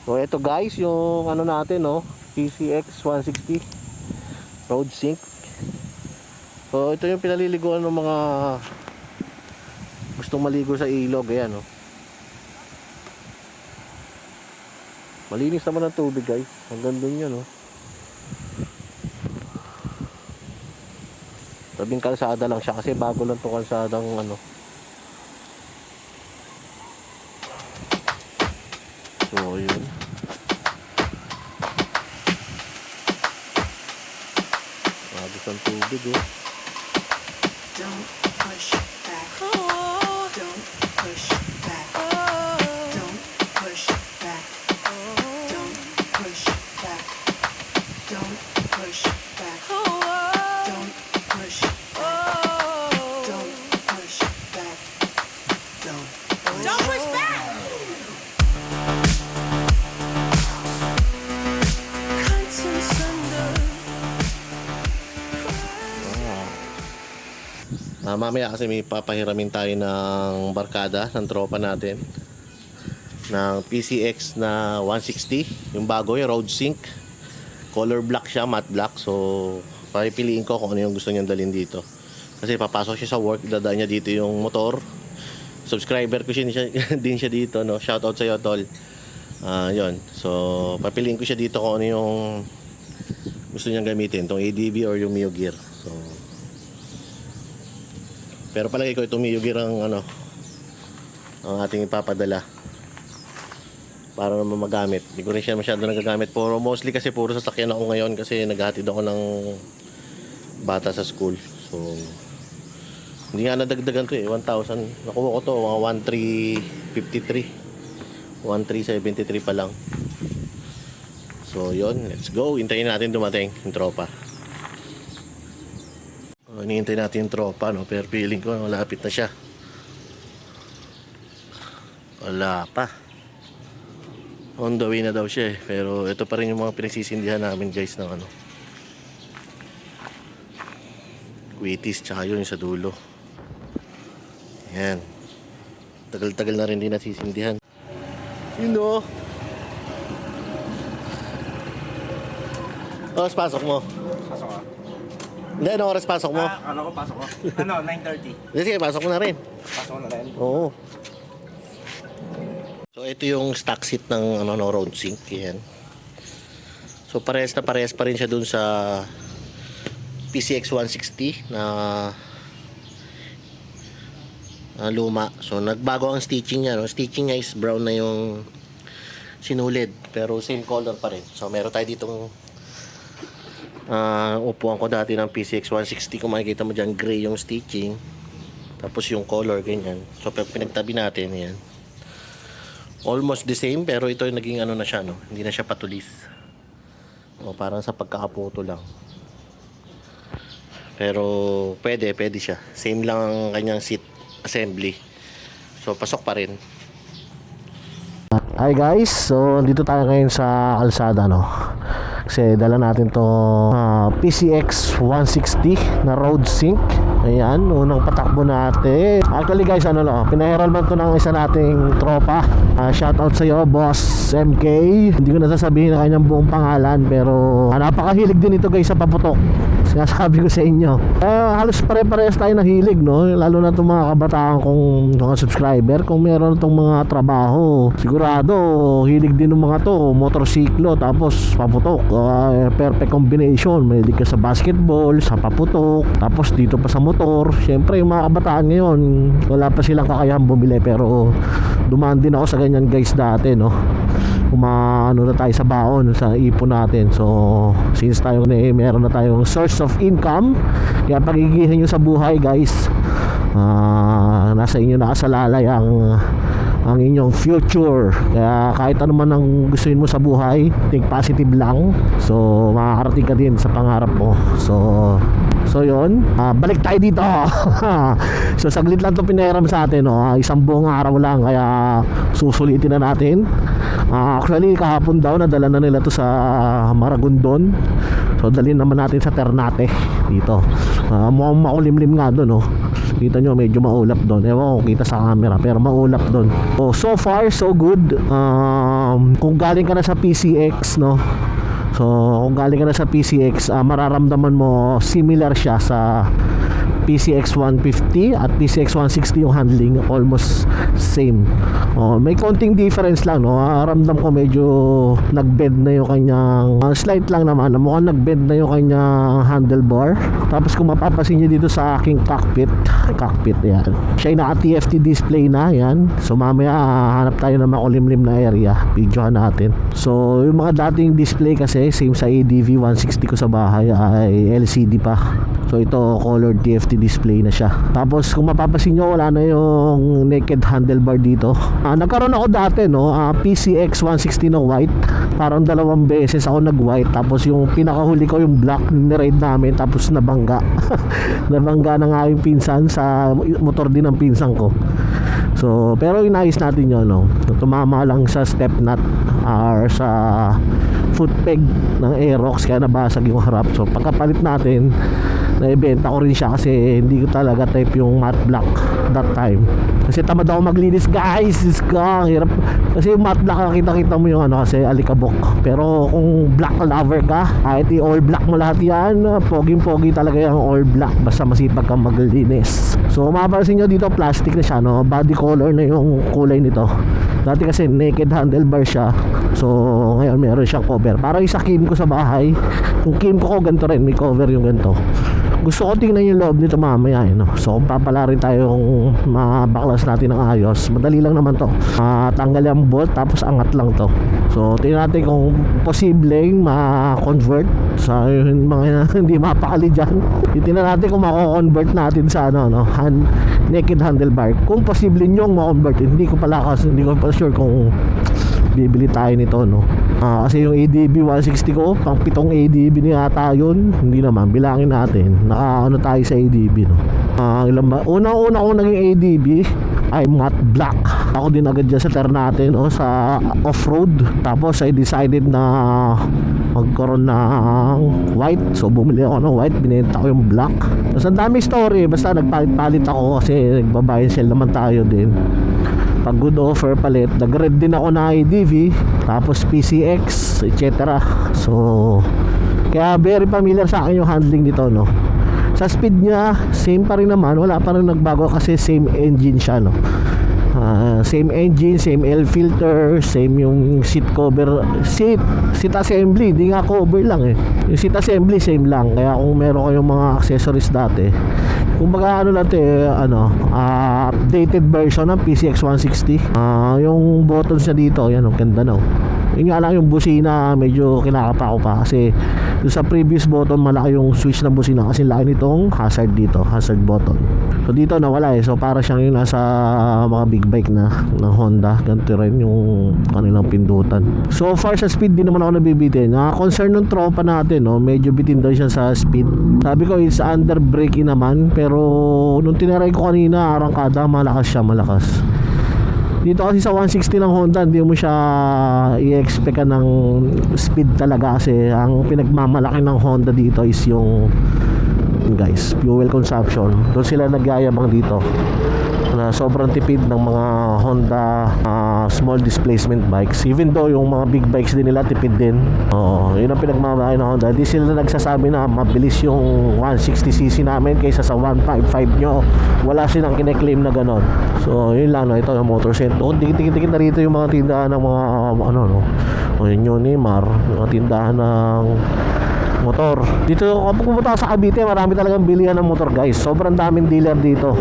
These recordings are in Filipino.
So ito guys, yung ano natin, no, PCX 160 road sink. So ito yung pinaliliguan ng mga gustong maligo sa ilog. Ayan, no. Malinis naman ang tubig guys. Hanggang dun yun, no. Tabing kalsada lang siya kasi bago lang itong kalsadang ano. So yun. Agos ang tubig, oh. Don't push back. Don't push back. Don't push back. Don't push back. Don't push back. Don't push back. Don't push back. Don't push back. Constant thunder. Mamaya kasi may papahiramin tayo ng barkada ng tropa natin ng PCX na 160, yung bago, yung road sink. Color black siya, matte black. So papipiliin ko kung ano yung gusto niyang dalhin dito kasi papasok siya sa work, dadaan niya dito yung motor. Subscriber ko siya din siya dito, no. Shoutout sa iyo, tol. Yun. So papiliin ko siya dito kung ano yung gusto niyang gamitin, tong ADB or yung Mio Gear. So pero palagi ko itong Mio Gear ang ano, ang ating ipapadala para naman magamit. Hindi ko rin siya masyado nagagamit. Mostly kasi puro sasakyan ako ngayon kasi naghahatid ako ng bata sa school. So hindi nga nadagdagan to eh, 1,000. Nakuha ko to, mga 1,353. 1,373 pa lang. So yun, let's go. Hintayin natin dumating yung tropa. Hinihintay natin yung tropa, no? Pero feeling ko malapit na siya. Wala pa. On the way na daw siya eh. Pero ito pa rin yung mga pinagsisindihan namin guys ng ano, Wheaties, tsaka yun sa dulo. Ayan. Tagal-tagal na rin din nasisindihan. Yun o. Oras pasok mo. Pasok ka? Hindi, ano oras pasok mo? Ano ko, pasok ko. Ano, 9:30. Sige, pasok mo na rin. Pasok ko na rin. Oo. So ito yung stock seat ng ano, no, road sink. Yan. So parehas na parehas pa rin siya dun sa PCX 160 na luma. So nagbago ang stitching niya, no? Stitching niya is brown na yung sinulid, pero same color pa rin. So meron tayo ditong upuan ko dati ng PCX 160. Kung makikita mo dyan, gray yung stitching, tapos yung color ganyan. So pinagtabi natin yan, almost the same, pero ito yung naging ano na siya, no? Hindi na siya patulis, o parang sa pagkakaputo lang. Pero pwede siya, same lang ang kanyang seat assembly. So pasok pa rin. Hi guys, so dito tayo ngayon sa kalsada, no? Kasi dala natin to PCX 160 na road sink. Ayan, unang patakbo natin. Actually guys, ano no, pinaheralman to ng isa nating tropa. Shoutout sa iyo, Boss MK. Hindi ko nasasabihin na kanyang buong pangalan, pero napakahilig din ito guys sa paputok. Sinasabi ko sa inyo. Halos pare-parehas tayo na hilig, no? Lalo na itong mga kabataan kong mga subscriber. Kung meron itong mga trabaho, sigurado hilig din ng mga to, motorsiklo tapos paputok. Perfect combination. Mahilig ka sa basketball, sa paputok, tapos dito pa sa motor. Siyempre yung mga kabataan ngayon, wala pa silang kakayahan bumili, pero dumaan din ako sa ganyan guys dati, no? Ano na tayo sa baon, sa ipon natin. So since tayo na meron na tayong source of income, kaya pagigihan nyo sa buhay guys, nasa inyo nakasalalay ang inyong future. Kaya kahit ano man ang gustuin mo sa buhay, think positive lang. So makakarating ka din sa pangarap mo. So yun, balik tayo dito. So saglit lang to pinahiram sa atin, no? Isang buong araw lang, kaya susulitin na natin. Actually kahapon daw nadala na nila to sa Maragondon. So dalhin naman natin sa Ternate dito. Mukhang makulimlim nga doon, no? Kita nyo medyo maulap doon. Ewan ko kita sa camera pero maulap doon. So far so good. Kung galing ka na sa PCX, no, so kung galing ka na sa PCX, mararamdaman mo similar siya sa PCX 150 at PCX 160 yung handling, almost same. May konting difference lang, no. Ramdam ko medyo nag-bend na yung kanyang slight lang naman, mukhang nag-bend na yung kanyang handlebar. Tapos kung mapapasin nyo dito sa aking cockpit, yan, siya ay naka TFT display na, yan. So mamaya hanap tayo ng makulimlim na area, videohan natin. So yung mga dating display kasi same sa ADV 160 ko sa bahay ay LCD pa. So ito colored TFT display na siya. Tapos kung mapapasin nyo, wala na yung naked handlebar dito. Nagkaroon ako dati, no, PCX 160 na white. Parang 2 beses ako nag white. Tapos yung pinakahuli ko yung black, niride namin. Tapos nabangga nabangga ng aking pinsan sa motor din ng pinsan ko. So pero inayos natin yun, no. Tumama lang sa step nut or sa foot peg ng Aerox, kaya nabasag yung harap. So pagkapalit natin, naibenta ko rin siya kasi hindi ko talaga type yung matte black that time. Kasi tamad ako maglinis, guys. Ang hirap. Kasi yung matte black, nakita mo yung ano, kasi alikabok. Pero kung black lover ka, kahit i-all black mo lahat yan, poging-pogi talaga yung all black. Basta masipag kang maglinis. So mapapansin nyo dito, plastic na siya, no? Body color na yung kulay nito. Dati kasi naked handlebar siya. So ngayon meron siyang cover. Para yung sa Kim ko sa bahay, yung Kim ko ganito rin, may cover yung ganito. Gusto ko tingnan yung loob nito mamaya, no? So kung papala rin tayong mabaklas natin ng ayos, madali lang naman to. Tanggal yung bolt, tapos angat lang to. So tingnan natin kung posibleng ma-convert sa mga hindi mapakali dyan. Tingnan natin kung mako-convert natin sa ano, no, naked handlebar. Kung posible nyong ma-convert, hindi ko pala sure kung bibili tayo nito, no. Kasi yung ADB 160 ko, pang 7 ADB ni ata yun. Hindi naman, bilangin natin, naka ano tayo sa ADB, no. Ilan ba? Una ko naging ADB ay matte black. Ako din agad dyan sa Ternate, no, sa off-road. Tapos I decided na magkaroon ng white. So bumili ako ng white, binenta ko yung black. Tapos ang dami story, basta nagpalit-palit ako kasi nagbabayad sale naman tayo din. Pag good offer palit, nag-red din ako na ADV, tapos PCX, etc. So kaya very familiar sa akin yung handling nito, no. Sa speed niya, same pa rin naman, wala pa rin nagbago kasi same engine siya, no. Same engine, same air filter, same yung seat cover, seat assembly, di nga cover lang eh. Yung seat assembly same lang. Kaya kung meron kayong mga accessories dati, kumbaga ano natin, updated version ng PCX 160. Yung buttons niya dito, yan, ang ganda, no. Yun nga lang yung busina, medyo kinakapa ko pa kasi doon sa previous button malaki yung switch ng busina kasi laki nitong hazard dito, hazard button. So dito nawala eh. So para siyang yung nasa mga big bike na ng Honda. Ganito rin yung kanilang pindutan. So far sa speed din naman ako nabibitin. Concern ng tropa natin, no, medyo bitin daw siya sa speed. Sabi ko it's under braking naman, pero nung tinaray ko kanina arangkada, malakas siya, malakas. Dito kasi sa 160 ng Honda, hindi mo siya i-expect ng speed talaga kasi ang pinagmamalaki ng Honda dito is yung, guys, fuel consumption. Doon sila nagyayabang dito na sobrang tipid ng mga Honda small displacement bikes. Even though yung mga big bikes din nila tipid din. Yun ang pinagmamalaki ng Honda. Hindi sila nagsasabi na mabilis yung 160cc namin kaysa sa 155 nyo. Wala silang kine-claim na ganon. So yun lang, no. Ito yung motor center. Tikit-tikit na rito yung mga tindahan ng mga ano, no. Yun yung Neymar, mga tindahan ng motor. Dito kapag pumunta ka sa Cavite, marami talagang bilihan ng motor, guys. Sobrang daming dealer dito.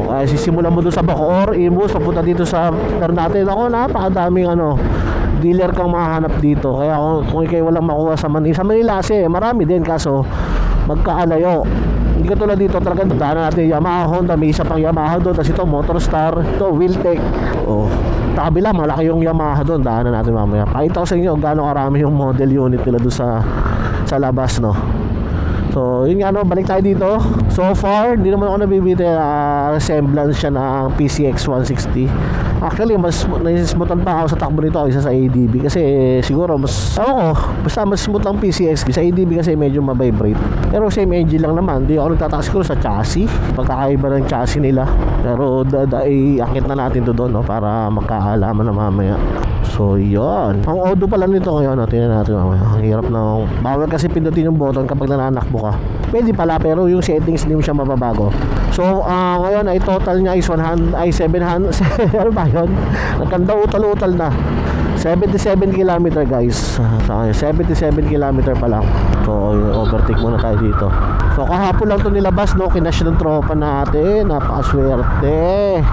Kaya sisimulan mo doon sa Bacoor, Imus, papunta dito sa Ternate. Ako, napakadaming ano, dealer kang mahanap dito. Kaya kung ikay walang makuha sa Manila kasi marami din, kaso magkaalayo. Hindi ka tulad dito, talagang daanan natin Yamaha, Honda, may isa pang Yamaha doon, tapos ito Motorstar, ito Wheeltech. Sa kabila, malaki yung Yamaha doon, daanan natin mamaya. Pakita ko sa inyo gaano karami yung model unit nila doon sa labas, no. So yun nga, no, balik tayo dito. So far, hindi naman ako nabibiti resemblance siya ng PCX 160. Actually, mas naisismutan pa ako sa takbo nito kaysa sa ADB kasi siguro mas, basta mas smooth lang PCX. Sa ADB kasi medyo mabibrate. Pero same engine lang naman. Di ako nagtataka siguro sa chassis. Pagkakaiba ng chassis nila. Pero iakit na natin to doon, no, para magkaalaman na mamaya. So, yun. Ang audio pala nito ngayon, tingnan natin mamaya. Ang hirap na. Bawal kasi pindutin yung button kapag nananakbo ka. Pwede pala, pero yung settings hindi mo siya mababago. So, ngayon ay total niya is 700, ano ba yun? Nagkanda utal-utal na. 77 km guys. So, 77 km pa lang. So, overtake muna tayo dito. So, kahapon lang to nilabas, no? Kinash ng tropa natin. Napakaswerte.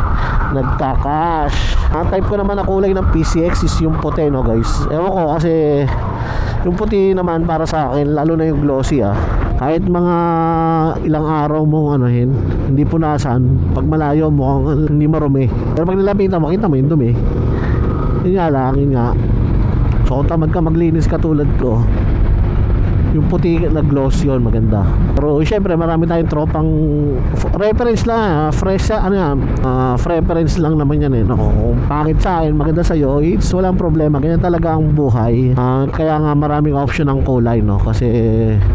Nagkakash. Ang type ko naman na kulay ng PCX is yung puti, no guys. Ewan ko kasi yung puti naman para sa akin, lalo na yung glossy kahit mga ilang araw mong anuhin, hindi punasan, pag malayo mukhang hindi marumi. Pero pag nilapitan mo, kita mo yung dumi. Yun nga. So kung tamad ka maglinis katulad ko, yung puti na gloss yun maganda. Pero syempre marami tayong tropang reference lang, fresh reference lang naman yan no? Kung pangit sa akin, maganda sa'yo, it's walang problema, ganyan talaga ang buhay. Kaya nga maraming option ang kulay, no? Kasi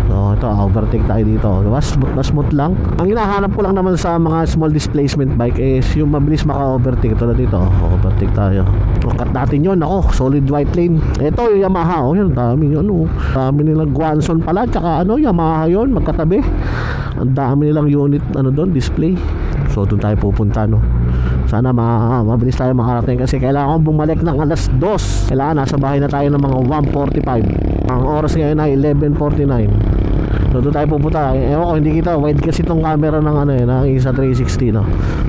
ito, overtake tayo dito, diba? Smooth lang. Ang hinahanap ko lang naman sa mga small displacement bike is yung mabilis maka-overtake. Tulad dito, overtake tayo. Cut natin yun, solid white lane. Ito yung Yamaha, yun, dami nilang Guanson pala, tsaka Yamaha yun, magkatabi. Ang dami nilang unit doon, display. So doon tayo pupunta, no. Sana mabilis tayo makarating kasi kailangan kong bumalik ng alas 2. Kailangan nasa bahay na tayo ng mga 1:45. Ang oras ngayon ay 11:49. So doon tayo pupunta. Ewan ko, hindi kita wide kasi itong camera ng ng isa 360, no.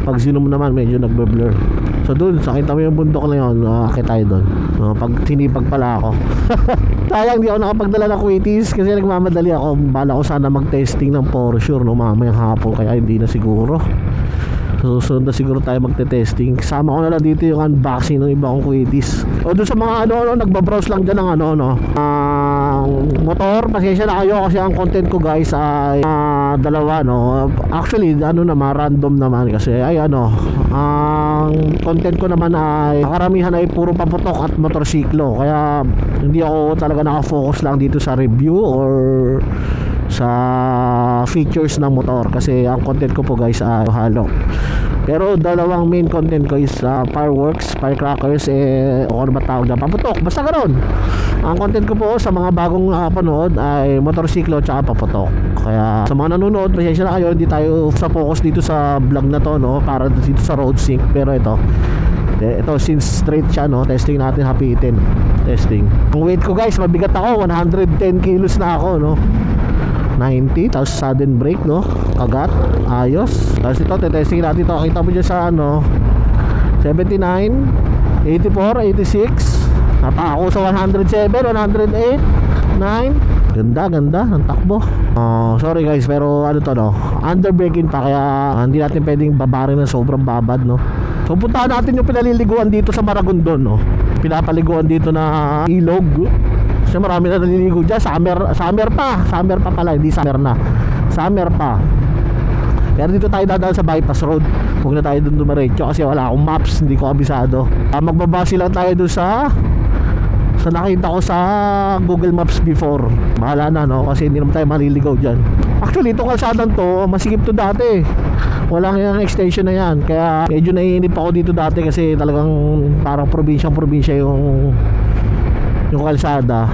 Pag zoom naman medyo nagbe-blur. So doon, sakita mo yung bundok na yun, akit tayo doon. Pag sinipag pala ako. Sayang di ako nakapagdala ng quitties kasi nagmamadali ako. Bala ko sana mag-testing ng for sure, no, mamayang hapon, kaya hindi na siguro. Susunod na siguro tayo magte-testing. Kasama ko na lang dito yung unboxing ng iba kong quitties. O doon sa mga nagbabrowse lang dyan ng motor, pasensya na kayo kasi ang content ko guys ay dalawa, no. Actually naman random naman kasi ay ang content ko naman ay karamihan ay puro paputok at motorsiklo, kaya hindi ako talaga nakafocus lang dito sa review or sa features ng motor kasi ang content ko po guys ay halo. Pero dalawang main content ko is fireworks, firecrackers, o ano ba tawag na, paputok, basta ganoon. Ang content ko po sa mga bagong panood ay motorsiklo tsaka paputok. Kaya sa mga nanonood, pasensya na kayo, hindi tayo sa focus dito sa vlog na to, no, para dito sa road sync. Pero ito since straight siya, no, testing natin, hapitin testing. Ang weight ko guys, mabigat ako, 110 kilos na ako, no. 90, tapos sudden brake, no, kagat, ayos. Tapos ito, testing natin ito, kita mo dyan sa 79, 84, 86, napa ako sa 107, 108, 9. Ganda ng takbo. Sorry guys, pero under braking pa, kaya hindi natin pwedeng babarin ng sobrang babad, no. So puntahan natin yung pinaliliguan dito sa Maragondon, no. Pinapaliguan dito na ilog. Kasi marami na naliligo dyan. Summer pa pala, hindi summer na, summer pa. Pero dito tayo dadaan sa bypass road. Huwag na tayo dun dumiretso kasi wala akong maps, hindi ko kabisado. Magbabase lang tayo dun sa nakita ko sa Google Maps before. Bahala na, no, kasi hindi naman tayo maliligaw dyan. Actually itong kalsadang to, masikip to dati. Walang yung extension na yan, kaya medyo naiinip ako dito dati kasi talagang parang probinsya yung kalsada.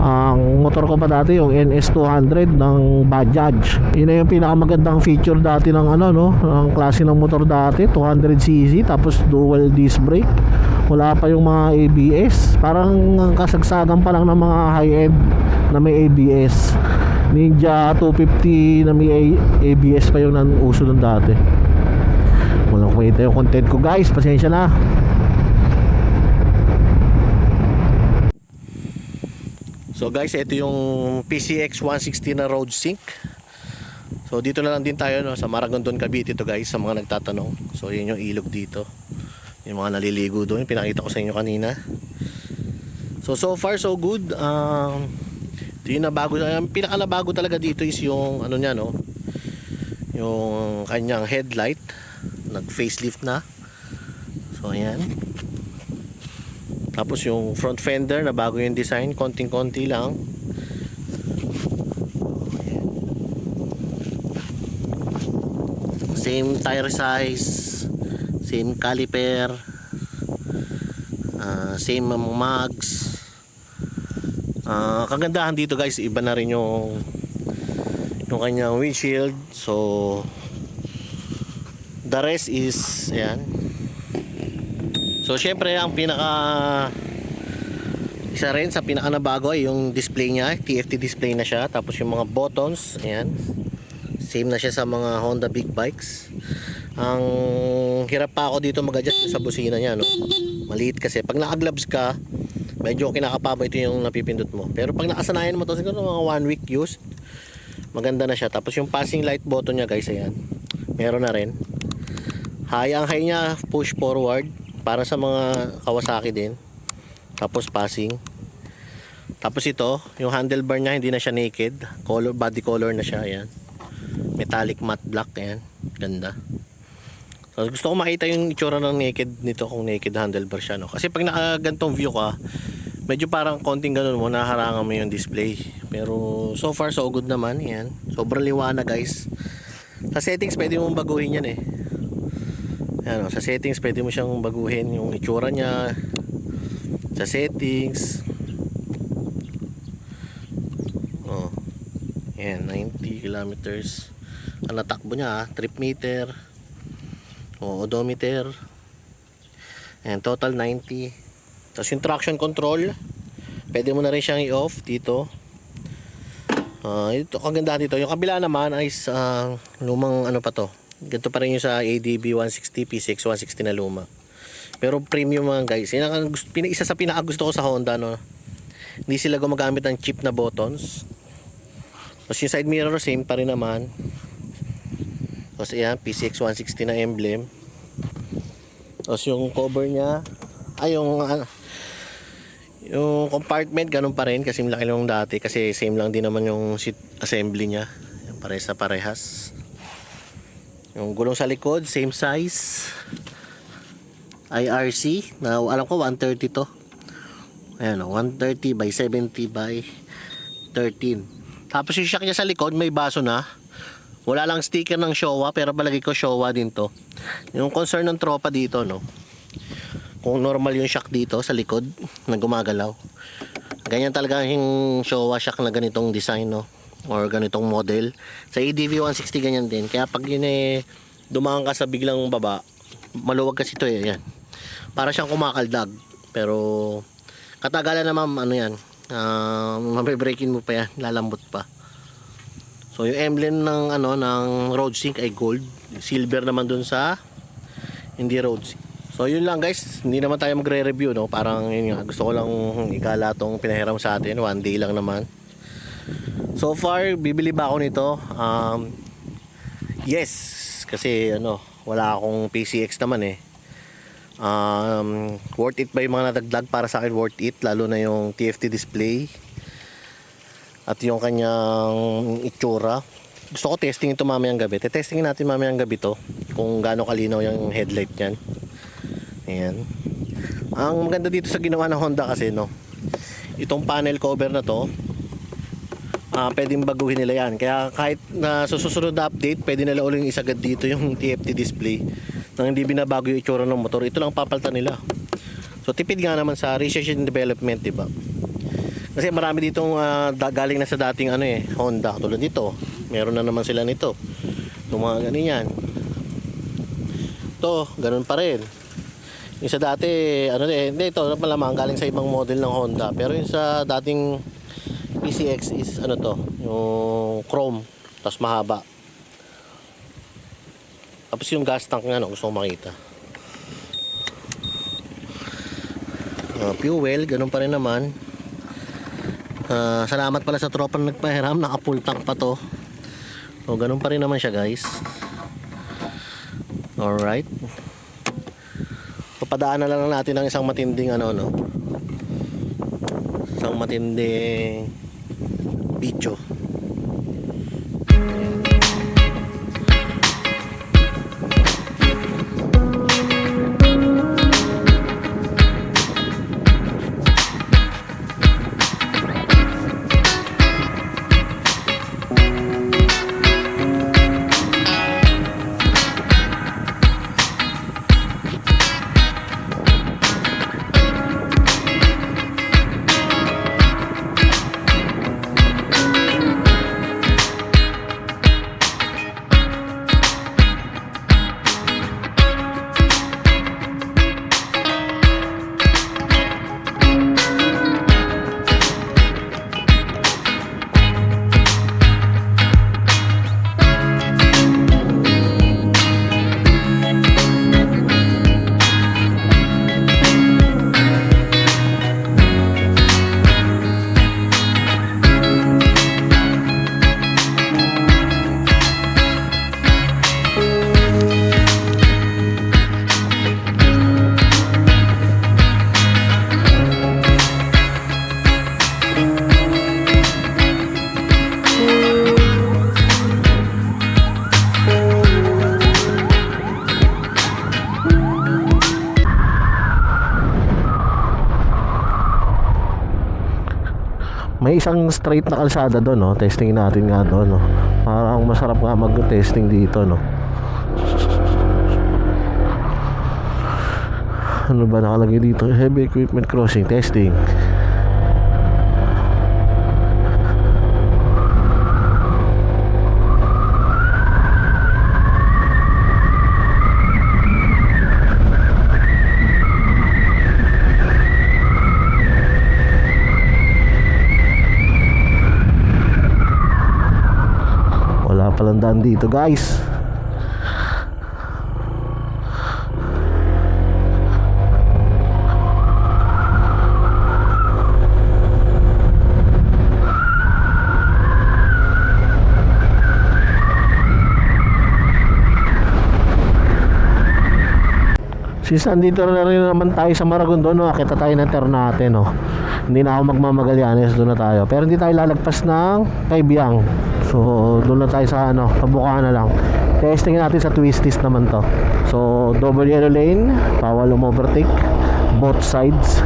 Ang motor ko pa dati yung NS200 ng Bajaj. Yun na yung pinakamagandang feature dati ng ng klase ng motor dati, 200cc, tapos dual disc brake. Wala pa yung mga ABS. Parang kasagsagan pa lang ng mga high-end na may ABS. Ninja 250 na may ABS pa yung uso nun dati. Walang kwenta yung content ko guys, pasensya na. So guys, ito yung PCX 160 na road sync. So dito na lang din tayo, no, sa Maragondon, Cavite to guys, sa mga nagtatanong. So yun yung ilog dito, yung mga naliligo doon, pinakita ko sa inyo kanina. So far so good. Ito yung nabago, pinakalabago talaga dito is yung niya, no, yung kanyang headlight, nag facelift na. So ayan. Tapos yung front fender na bago yung design, konting-konti lang. Same tire size, same caliper, same mags. Kagandahan dito guys, iba na rin yung kanyang windshield. So the rest is ayan. So syempre ang isa rin sa pinaka nabago ay yung display niya, TFT display na siya. Tapos yung mga buttons, ayan, same na siya sa mga Honda big bikes. Ang hirap pa ako dito mag-adjust sa busina niya, no? Maliit kasi pag naka-gloves ka, medyo kinakapaba ito yung napipindot mo. Pero pag nakasanayan mo to, siguro mga 1 week used, maganda na siya. Tapos yung passing light button niya guys, ayan, meron na rin. Ang high niya push forward para sa mga Kawasaki din. Tapos passing. Tapos ito, yung handlebar niya hindi na siya naked, body color na siya, ayan. Metallic matte black, ayan. Ganda. So gusto ko makita yung itsura ng naked nito kung naked handlebar siya, no. Kasi pag nakagantong view ka, medyo parang konting ganun mo, naharangan mo yung display. Pero so far so good naman, ayan. Sobrang liwanag guys. Sa settings pwede mong baguhin yan eh. Ayan, sa settings pwede mo siyang baguhin yung itsura niya. Sa settings, oh, ayan, 90 kilometers ang natakbo niya, trip meter, odometer, and total 90. Tapos yung traction control, pwede mo na rin siyang i-off dito. Ito, kagandahan dito. Yung kabila naman ay lumang ano pa to. Ganito pa rin yung sa ADB 160, PCX 160 na luma. Pero premium mga guys. Isa sa pinakagusto ko sa Honda, no. Hindi sila gumagamit ng cheap na buttons. Tapos yung side mirror same pa rin naman. Tapos ayan, PCX 160 na emblem. Tapos yung cover niya, yung compartment ganun pa rin kasi malaki lang dati, kasi same lang din naman yung seat assembly niya. Parehas na parehas. Yung gulong sa likod same size, IRC na alam ko 130 to. Ayan o, 130 by 70 by 13. Tapos yung shock niya sa likod may baso na. Wala lang sticker ng Showa, pero palagi ko Showa din to. Yung concern ng tropa dito, no, kung normal yung shock dito sa likod na gumagalaw, ganyan talaga yung Showa shock na ganitong design, no, or ganitong model. Sa ADV 160 ganyan din. Kaya pag yun dumaan ka sa biglang baba, maluwag kasi ito eh, yan. Para siyang kumakaldag. Pero katagalan naman yan, mabibreakin mo pa yan, lalambot pa. So yung emblem ng ng road sync ay gold, silver naman dun sa hindi road sync. So yun lang guys, hindi naman tayo magre-review, no. Parang yun nga, gusto ko lang igala tong pinahiram sa atin, one day lang naman. So far, bibili ba ako nito? Yes, kasi wala akong PCX naman eh. Worth it ba yung mga nadagdag? Para sa akin worth it, lalo na yung TFT display at yung kanyang itsura. Gusto ko testing ito mamayang gabi. Testingin natin mamayang gabi to kung gaano kalinaw yung headlight niyan. Ayan. Ang maganda dito sa ginawa ng Honda kasi, no, itong panel cover na to, pwedeng baguhin nila yan. Kaya kahit na susunod na update, pwede nila uling isagad dito yung TFT display nang hindi binabago yung itsura ng motor. Ito lang papalitan nila. So tipid nga naman sa research and development, diba? Kasi marami ditong galing na sa dating Honda. Tulad dito, meron na naman sila nito. Itong mga ganyan. Ito, ganun pa rin. Yung sa dati, hindi, ito malamang galing sa ibang model ng Honda. Pero yung sa dating PCX is yung chrome, tapos mahaba. Tapos yung gas tank nga, gusto ko makita. Fuel, ganun pa rin naman. Salamat pala sa tropa na nagpahiram, naka full tank pa to. So ganun pa rin naman siya guys. Alright. Papadaanan lang natin ng isang matinding isang matinding video. May isang straight na kalsada doon, no? Testingin natin nga doon, no? Parang masarap nga mag-testing dito, no? Ano ba nakalagay dito? Heavy equipment crossing testing. Wala palang daan dito, guys. Since andito na rin naman tayo sa Maragondon, no? Kita tayo ng Ternate, no? Hindi na ako magmamagallanes, doon na tayo. Pero hindi tayo lalagpas ng Kaibiyang. So doon na tayo sa ano, Pabukaan na lang. Testing natin sa Twisties naman to. So double yellow lane, bawal overtake. Both sides.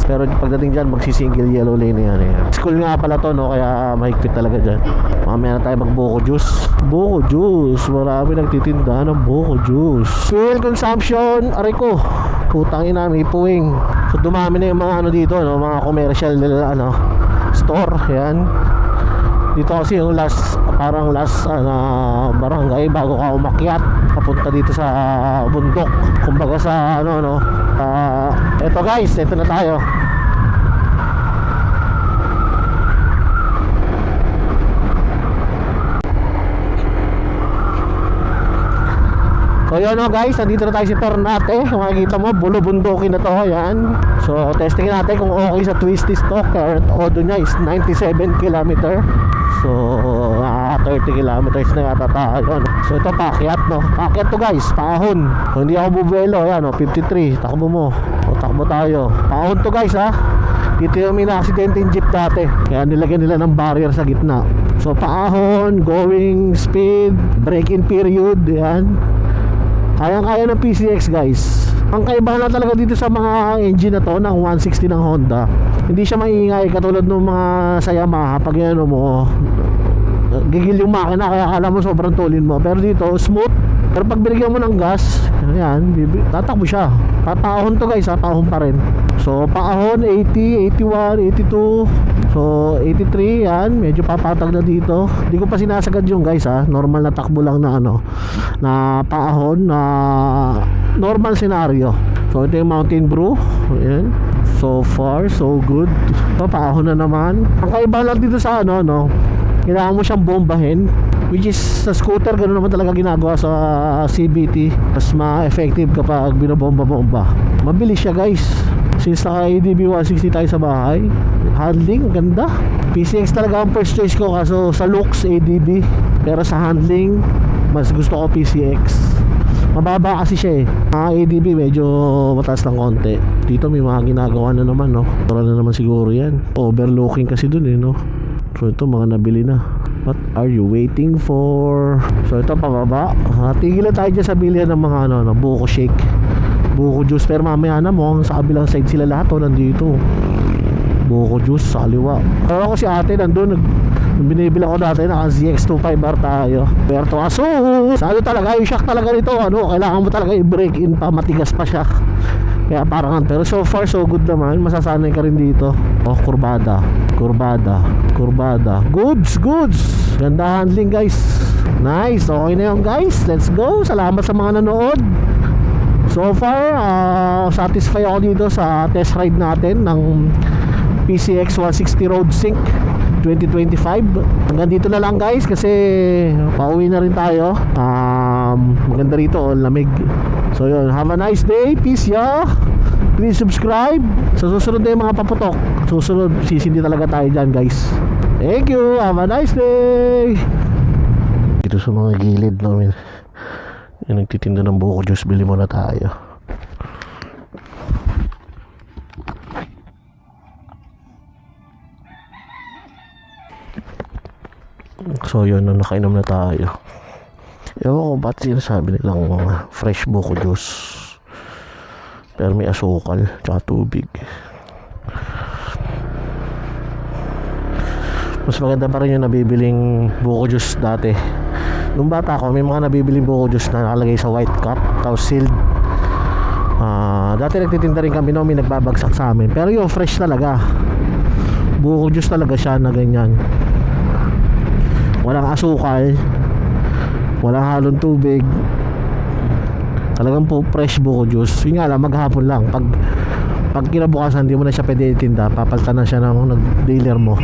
Pero pagdating dyan, magsi-single yellow lane na yan, eh. School nga pala to, no? Kaya mahigpit talaga dyan. Mamaya na tayo mag-buko juice. Buko juice, marami nagtitinda ng buko juice. Fuel consumption, aray ko, putang ina, may puwing. So dumami na yung mga ano dito, no? Mga commercial ano, store, yan. Dito kasi yung parang last barangay bago ka umakyat papunta dito sa bundok. Kumbaga sa ano, no. Eto guys, eto na tayo. So yun, no, guys, nandito na tayo sa Ternate. Makikita mo, bulubundukin na to, yan. So testing natin kung okay sa Twisties to. Current odo niya is 97 km. So 30 kilometers na yata tayo, no? So ito paakyat, no? Paakyat to guys, paahon. So, hindi ako bubuelo, yan, no? 53, takbo mo. O takbo tayo. Paahon to guys, ha? Dito yung may na-accident yung jeep dati. Kaya nilagyan nila ng barrier sa gitna. So paahon, going speed, break-in period, yan. Kayang-kaya ng PCX, guys. Ang kaibahan na talaga dito sa mga engine na to ng 160 ng Honda, hindi siya maingay katulad ng mga sa Yamaha. Pag yan mo, gigil yung makina, kaya akala mo sobrang tulin mo. Pero dito, smooth. Pero pag binigyan mo ng gas, yan, tatakbo siya. Paahon to guys, ha, paahon pa rin. So paahon 80, 81, 82. So 83, yan, medyo papatag na dito. Hindi ko pa sinasagad yung guys, ha. Normal na takbo lang na ano, na paahon, na normal scenario. So ito yung Mountain Brew, yan. So far, so good. So paahon na naman. Ang kaiba lang dito sa ano, no, kailangan mo siyang bombahin, which is sa scooter ganoon naman talaga ginagawa sa CVT. Mas ma-effective kapag binobomba-bomba. Mabilis siya guys. Since naka ADB 160 tayo sa bahay, handling ganda. PCX talaga ang first choice ko, kaso sa looks ADB, pero sa handling mas gusto ko PCX. Mababa kasi siya, eh. ADB medyo mataas ng konti. Dito may mga ginagawa na naman, no. Total na naman siguro yan. Overlooking kasi dun, eh, no. So ito mga nabili na. What are you waiting for? So ito pababa. Tigil na tayo dyan sa bilihan ng mga ano, buko shake, buko juice. Pero mamaya na mo, sa kabilang side sila lahat, oh, nandito. Buko juice sa kaliwa. Pero ako si ate nandun, binibila ko dati na ZX25R tayo. Pero aso, salo talaga, yung shock talaga nito, ano, kailangan mo talaga i-break in pa, matigas pa siya. Kaya parang, pero so far so good naman. Masasanay ka rin dito. Oh, kurbada. Goods. Ganda handling guys. Nice, okay na yun guys. Let's go, salamat sa mga nanood. So far, satisfied ako dito sa test ride natin ng PCX 160 Road Sync 2025. Hanggang dito na lang guys, kasi pauwi na rin tayo. Maganda rito, lamig. So yun, have a nice day. Peace, ya. Please subscribe. Sa susunod na yung mga paputok, susunod, sisindi talaga tayo dyan guys. Thank you, have a nice day. Dito sa mga gilid namin, yung nagtitinda ng buko juice, bili muna tayo. So yun, nakainom na tayo. Ewan ko ba't sinasabi nilang fresh buko juice, pero may asukal tsaka tubig. Mas maganda pa rin yung nabibiling buko juice dati. Nung bata ako, may mga nabibiling buko juice na nakalagay sa white cup, tapos sealed. Dati nagtitinda rin kami noon, may nagbabagsak sa amin. Pero yung fresh talaga. Buko juice talaga siya na ganyan. Walang asukal, walang halong tubig. Talagang po fresh buko juice. Yun nga lang, maghapon lang. Pag kinabukasan, hindi mo na siya pwede itinda. Papalitan na siya ng dealer mo.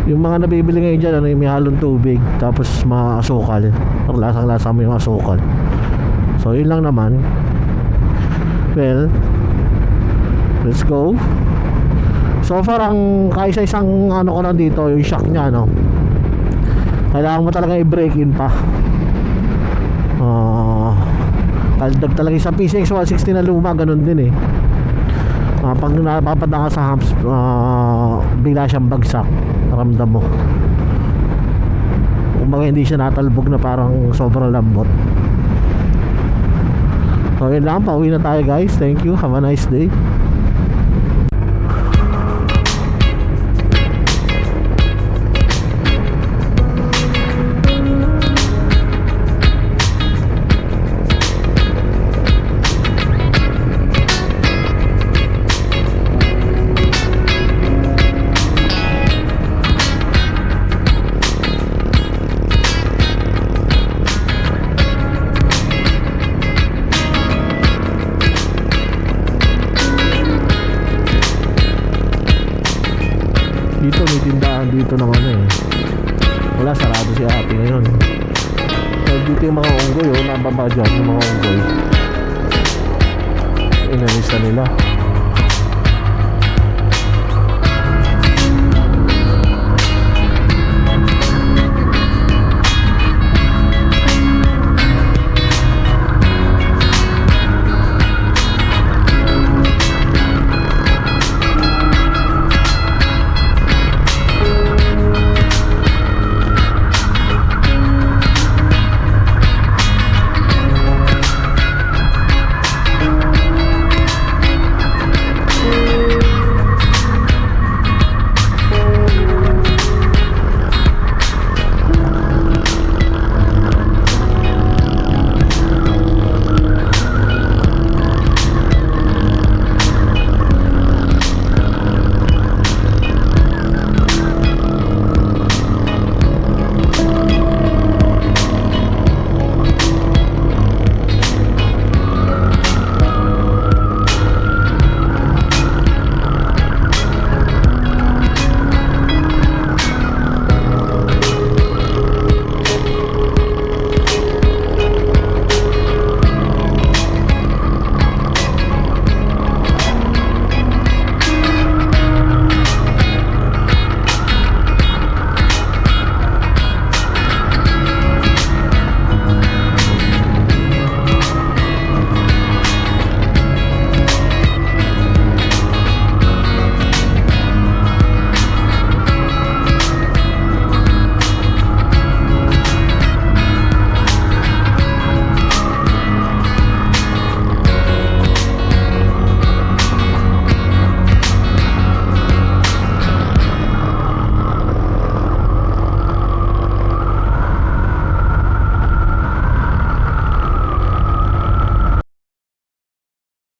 Yung mga nabibili ngayon dyan, yung may halong tubig, tapos maasukal, lasang-lasa mo yung asukal. So yun lang naman. Well, let's go. So far, ang kaisa-isang ano ko lang dito, yung shock nya, no, kailangan mo talaga i-break in pa. Kaldag talaga sa PCX 160 na luma, ganun din eh. Pag napapadaan ka sa humps, bigla siyang bagsak, ramdam mo. Kumbaga hindi siya natalbog na parang sobrang lambot. So yun lang, pauwi na tayo guys. Thank you, have a nice day. Dito may tindahan dito ng ano eh. Wala, sarado si ate ngayon. So dito yung mga unggoy, nababa dyan yung mga unggoy. Inalis na nila.